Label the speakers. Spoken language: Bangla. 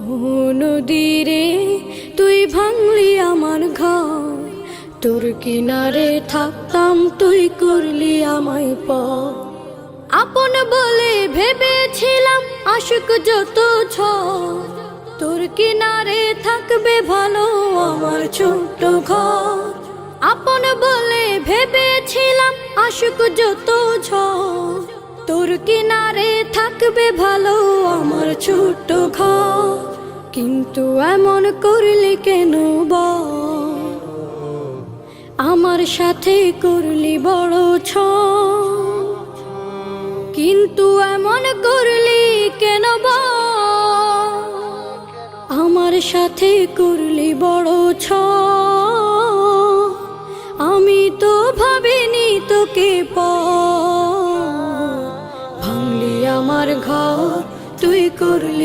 Speaker 1: নদীরে তুই ভাঙলি আমার ঘর, তোর কিনারে থাকতাম তুই করলি আমায় পর। আপন বলে ভেবেছিলাম আশুক যত ঝড়, তোর কিনারে থাকবে ভালো আমার ছোট্ট ঘর। আপন বলে ভেবেছিলাম আশুক যত ঝড়, তোর কিনারে থাকবে ভালো আমার ছোট্ট ঘর। কিন্তু এমন করলি কেন বল, আমার সাথে করলি বড় ছল। কিন্তু এমন করলি কেন বল, আমার সাথে করলি বড় ছল। আমি তো ভাবিনি তোকে পর, ভাঙলি আমার ঘর তুই করলি